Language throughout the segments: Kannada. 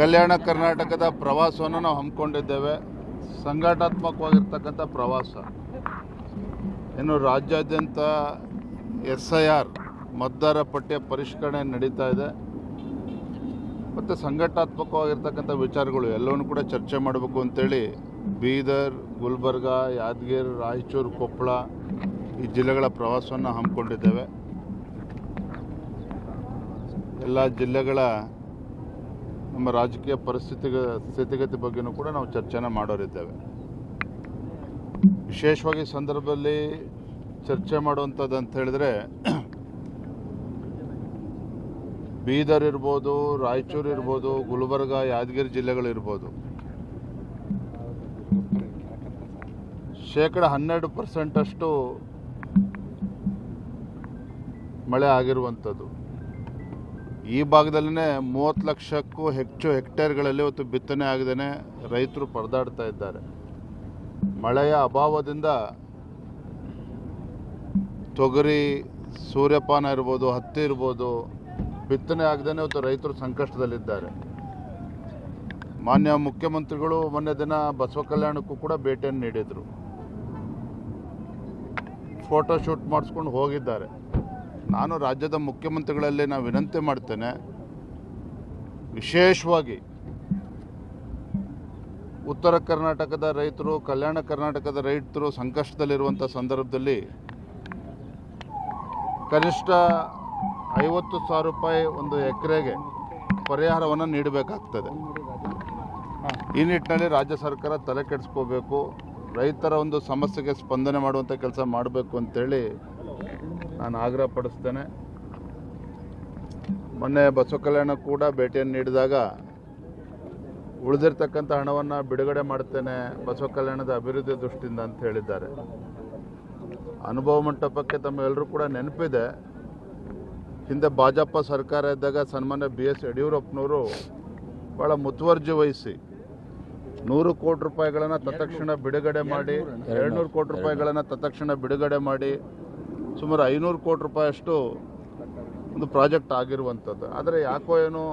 ಕಲ್ಯಾಣ ಕರ್ನಾಟಕದ ಪ್ರವಾಸವನ್ನು ನಾವು ಹಮ್ಮಿಕೊಂಡಿದ್ದೇವೆ. ಸಂಘಟನಾತ್ಮಕವಾಗಿರ್ತಕ್ಕಂಥ ಪ್ರವಾಸ. ಇನ್ನು ರಾಜ್ಯಾದ್ಯಂತ SIR ಮತದಾರ ಪಟ್ಟಿಯ ಪರಿಷ್ಕರಣೆ ನಡೀತಾ ಇದೆ ಮತ್ತು ಸಂಘಟನಾತ್ಮಕವಾಗಿರ್ತಕ್ಕಂಥ ವಿಚಾರಗಳು ಎಲ್ಲವನ್ನೂ ಕೂಡ ಚರ್ಚೆ ಮಾಡಬೇಕು ಅಂತೇಳಿ ಬೀದರ್, ಗುಲ್ಬರ್ಗ, ಯಾದಗಿರಿ, ರಾಯಚೂರು, ಕೊಪ್ಪಳ ಈ ಜಿಲ್ಲೆಗಳ ಪ್ರವಾಸವನ್ನು ಹಮ್ಮಿಕೊಂಡಿದ್ದೇವೆ. ಎಲ್ಲ ಜಿಲ್ಲೆಗಳ ನಮ್ಮ ರಾಜಕೀಯ ಸ್ಥಿತಿಗತಿ ಬಗ್ಗೆಯೂ ಕೂಡ ನಾವು ಚರ್ಚೆನ ಮಾಡೋರಿದ್ದೇವೆ. ವಿಶೇಷವಾಗಿ ಸಂದರ್ಭದಲ್ಲಿ ಚರ್ಚೆ ಮಾಡುವಂಥದ್ದು ಅಂತ ಹೇಳಿದ್ರೆ ಬೀದರ್ ಇರ್ಬೋದು, ರಾಯಚೂರು ಇರ್ಬೋದು, ಗುಲ್ಬರ್ಗ, ಯಾದಗಿರಿ ಜಿಲ್ಲೆಗಳಿರ್ಬೋದು. 12% ಮಳೆ ಆಗಿರುವಂಥದ್ದು. ಈ ಭಾಗದಲ್ಲೇ 30 ಲಕ್ಷಕ್ಕೂ ಹೆಚ್ಚು ಹೆಕ್ಟೇರ್ಗಳಲ್ಲಿ ಇವತ್ತು ಬಿತ್ತನೆ ಆಗದೇ ರೈತರು ಪರದಾಡ್ತಾ ಇದ್ದಾರೆ. ಮಳೆಯ ಅಭಾವದಿಂದ ತೊಗರಿ, ಸೂರ್ಯಪಾನ ಇರ್ಬೋದು, ಹತ್ತಿ ಇರ್ಬೋದು, ಬಿತ್ತನೆ ಆಗದೇ ಇವತ್ತು ರೈತರು ಸಂಕಷ್ಟದಲ್ಲಿದ್ದಾರೆ. ಮಾನ್ಯ ಮುಖ್ಯಮಂತ್ರಿಗಳು ಮೊನ್ನೆ ದಿನ ಬಸವ ಕಲ್ಯಾಣಕ್ಕೂ ಕೂಡ ಭೇಟಿಯನ್ನು ನೀಡಿದರು. ಫೋಟೋ ಶೂಟ್ ಮಾಡಿಸ್ಕೊಂಡು ಹೋಗಿದ್ದಾರೆ. ನಾನು ರಾಜ್ಯದ ಮುಖ್ಯಮಂತ್ರಿಗಳಲ್ಲಿ ನಾನು ವಿನಂತಿ ಮಾಡ್ತೇನೆ, ವಿಶೇಷವಾಗಿ ಉತ್ತರ ಕರ್ನಾಟಕದ ರೈತರು, ಕಲ್ಯಾಣ ಕರ್ನಾಟಕದ ರೈತರು ಸಂಕಷ್ಟದಲ್ಲಿರುವಂಥ ಸಂದರ್ಭದಲ್ಲಿ ಕನಿಷ್ಠ 50,000 ರೂಪಾಯಿ ಒಂದು ಎಕರೆಗೆ ಪರಿಹಾರವನ್ನು ನೀಡಬೇಕಾಗ್ತದೆ. ಈ ನಿಟ್ಟಿನಲ್ಲಿ ರಾಜ್ಯ ಸರ್ಕಾರ ತಲೆ ಕೆಡಿಸ್ಕೋಬೇಕು. ರೈತರ ಒಂದು ಸಮಸ್ಯೆಗೆ ಸ್ಪಂದನೆ ಮಾಡುವಂಥ ಕೆಲಸ ಮಾಡಬೇಕು ಅಂತೇಳಿ ನಾನು ಆಗ್ರಹ ಪಡಿಸ್ತೇನೆ. ಮೊನ್ನೆ ಬಸವ ಕಲ್ಯಾಣ ಕೂಡ ಭೇಟಿಯನ್ನು ನೀಡಿದಾಗ ಉಳಿದಿರ್ತಕ್ಕಂಥ ಹಣವನ್ನು ಬಿಡುಗಡೆ ಮಾಡ್ತೇನೆ ಬಸವ ಕಲ್ಯಾಣದ ಅಭಿವೃದ್ಧಿ ದೃಷ್ಟಿಯಿಂದ ಅಂತ ಹೇಳಿದ್ದಾರೆ. ಅನುಭವ ಮಂಟಪಕ್ಕೆ ತಮ್ಮೆಲ್ಲರೂ ಕೂಡ ನೆನಪಿದೆ, ಹಿಂದೆ ಭಾಜಪ ಸರ್ಕಾರ ಇದ್ದಾಗ ಸನ್ಮಾನ್ಯ BS ಯಡಿಯೂರಪ್ಪನವರು ಭಾಳ ಮುತುವರ್ಜಿ ವಹಿಸಿ 100 ಕೋಟಿ ರೂಪಾಯಿಗಳನ್ನು ತತ್ಕ್ಷಣ ಬಿಡುಗಡೆ ಮಾಡಿ, 200 ಕೋಟಿ ರೂಪಾಯಿಗಳನ್ನು ತತ್ಕ್ಷಣ ಬಿಡುಗಡೆ ಮಾಡಿ ಸುಮಾರು 500 ಕೋಟಿ ರೂಪಾಯಿಯಷ್ಟು ಒಂದು ಪ್ರಾಜೆಕ್ಟ್ ಆಗಿರುವಂಥದ್ದು. ಆದರೆ ಯಾಕೋ ಏನೋ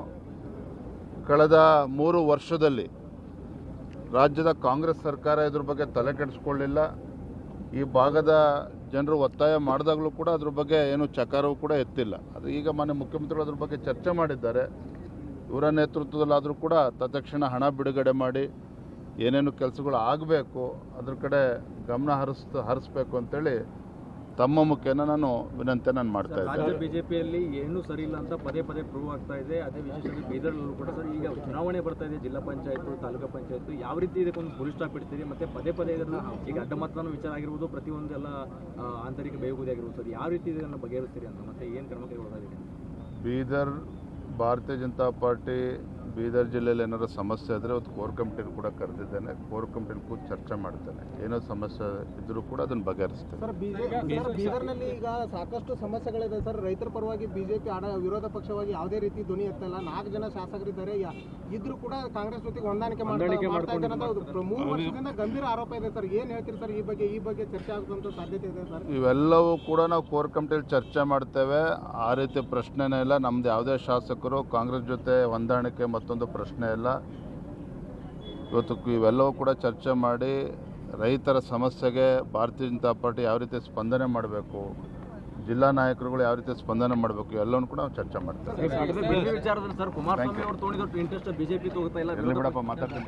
ಕಳೆದ 3 ವರ್ಷದಲ್ಲಿ ರಾಜ್ಯದ ಕಾಂಗ್ರೆಸ್ ಸರ್ಕಾರ ಇದ್ರ ಬಗ್ಗೆ ತಲೆ ಕೆಡಿಸ್ಕೊಳ್ಳಿಲ್ಲ. ಈ ಭಾಗದ ಜನರು ಒತ್ತಾಯ ಮಾಡಿದಾಗಲೂ ಕೂಡ ಅದ್ರ ಬಗ್ಗೆ ಏನು ಚಕಾರವೂ ಕೂಡ ಎತ್ತಿಲ್ಲ. ಅದು ಈಗ ಮಾನ್ಯ ಮುಖ್ಯಮಂತ್ರಿಗಳು ಅದ್ರ ಬಗ್ಗೆ ಚರ್ಚೆ ಮಾಡಿದ್ದಾರೆ. ಇವರ ನೇತೃತ್ವದಲ್ಲಾದರೂ ಕೂಡ ತತ್ಕ್ಷಣ ಹಣ ಬಿಡುಗಡೆ ಮಾಡಿ ಏನೇನು ಕೆಲಸಗಳು ಆಗಬೇಕು ಅದ್ರ ಕಡೆ ಗಮನ ಹರಿಸ್ಬೇಕು ಅಂತೇಳಿ ತಮ್ಮ ಮುಖೇನ ನಾನು ವಿನಂತಿ ಮಾಡ್ತಾ ಇದ್ದೇನೆ. ಬಿಜೆಪಿಯಲ್ಲಿ ಏನೂ ಸರಿ ಇಲ್ಲ ಅಂತ ಪದೇ ಪ್ರೂವ್ ಆಗ್ತಾ ಇದೆ. ಅದೇ ವಿಶೇಷವಾಗಿ ಬೀದರ್ನಲ್ಲೂ ಕೂಡ ಸರ್ ಈಗ ಚುನಾವಣೆ ಬರ್ತಾ ಇದೆ, ಜಿಲ್ಲಾ ಪಂಚಾಯತ್, ತಾಲೂಕು ಪಂಚಾಯತ್, ಯಾವ ರೀತಿ ಇದಕ್ಕೊಂದು ಫುಲ್ ಸ್ಟಾಪ್ ಇಡ್ತೀರಿ? ಮತ್ತೆ ಪದೇ ಇದನ್ನು ಈಗ ಅಡ್ಡ ಮತದಾನ ವಿಚಾರ ಆಗಿರ್ಬೋದು, ಪ್ರತಿಯೊಂದೆಲ್ಲ ಆಂತರಿಕ ಬೇಗುದಿ ಆಗಿರ್ಬೋದು ಸರ್, ಯಾವ ರೀತಿ ಇದನ್ನು ಬಗೆಹರಿಸ್ತೀರಿ ಅಂತ, ಮತ್ತೆ ಏನು ಕ್ರಮ ಕೈಗೊಳ್ಳೋದಾಗಿದೆ? ಬೀದರ್ ಭಾರತೀಯ ಜನತಾ ಪಾರ್ಟಿ ಬೀದರ್ ಜಿಲ್ಲೆಯಲ್ಲಿ ಏನಾದರೂ ಸಮಸ್ಯೆ ಆದರೆ ಇವತ್ತು ಕೋರ್ ಕಮಿಟಿನ ಕೂಡ ಕರೆದಿದ್ದೇನೆ. ಕೋರ್ ಕಮಿಟಿನ ಕೂಡ ಚರ್ಚೆ ಮಾಡ್ತೇನೆ. ಏನೋ ಸಮಸ್ಯೆ ಇದ್ದರೂ ಕೂಡ ಅದನ್ನು ಬಗೆಹರಿಸ್ತೇನೆ. ಸರ್, ಬೀದರ್ನಲ್ಲಿ ಈಗ ಸಾಕಷ್ಟು ಸಮಸ್ಯೆಗಳಿದೆ ಸರ್. ರೈತರ ಪರವಾಗಿ ಬಿಜೆಪಿ ವಿರೋಧ ಪಕ್ಷವಾಗಿ ಯಾವುದೇ ರೀತಿ ಧ್ವನಿ ಎತ್ತಲ್ಲ. 4 ಜನ ಶಾಸಕರಿದ್ದಾರೆ, ಇದ್ರೂ ಕೂಡ ಕಾಂಗ್ರೆಸ್ ಜೊತೆಗೆ ಹೊಂದಾಣಿಕೆ ಮಾಡ್ತಾ ಇದ್ದಾರೆ ಅಂತ 3 ವರ್ಷದಿಂದ ಗಂಭೀರ ಆರೋಪ ಇದೆ ಸರ್. ಏನು ಹೇಳ್ತೀರಿ ಸರ್ ಈ ಬಗ್ಗೆ ಚರ್ಚೆ ಆಗುವಂಥ ಸಾಧ್ಯತೆ ಇದೆ ಸರ್? ಇವೆಲ್ಲವೂ ಕೂಡ ನಾವು ಕೋರ್ ಕಮಿಟಿಯಲ್ಲಿ ಚರ್ಚೆ ಮಾಡ್ತೇವೆ. ಆ ರೀತಿ ಪ್ರಶ್ನೆನೇ ಇಲ್ಲ. ನಮ್ದು ಯಾವುದೇ ಶಾಸಕರು ಕಾಂಗ್ರೆಸ್ ಜೊತೆ ಹೊಂದಾಣಿಕೆ ಮತ್ತೊಂದು ಪ್ರಶ್ನೆ ಇಲ್ಲ. ಇವತ್ತು ಇವೆಲ್ಲವೂ ಕೂಡ ಚರ್ಚೆ ಮಾಡಿ ರೈತರ ಸಮಸ್ಯೆಗೆ ಭಾರತೀಯ ಜನತಾ ಪಾರ್ಟಿ ಯಾವ ರೀತಿ ಸ್ಪಂದನೆ ಮಾಡಬೇಕು, ಜಿಲ್ಲಾ ನಾಯಕರುಗಳು ಯಾವ ರೀತಿ ಸ್ಪಂದನೆ ಮಾಡಬೇಕು, ಎಲ್ಲವನ್ನೂ ಕೂಡ ನಾವು ಚರ್ಚೆ ಮಾಡ್ತೇವೆ. ವಿಚಾರದಲ್ಲಿ ಸರ್ ಕುಮಾರಸ್ವಾಮಿ ಅವರು ತಗೊಂಡಿದ್ದು ಇಂಟ್ರೆಸ್ಟ್ ಬಿಜೆಪಿ ತಗೋತಾ ಇಲ್ಲ. ಬಿಡಪ್ಪ ಮಾತಾಡ್ತೀನಿ.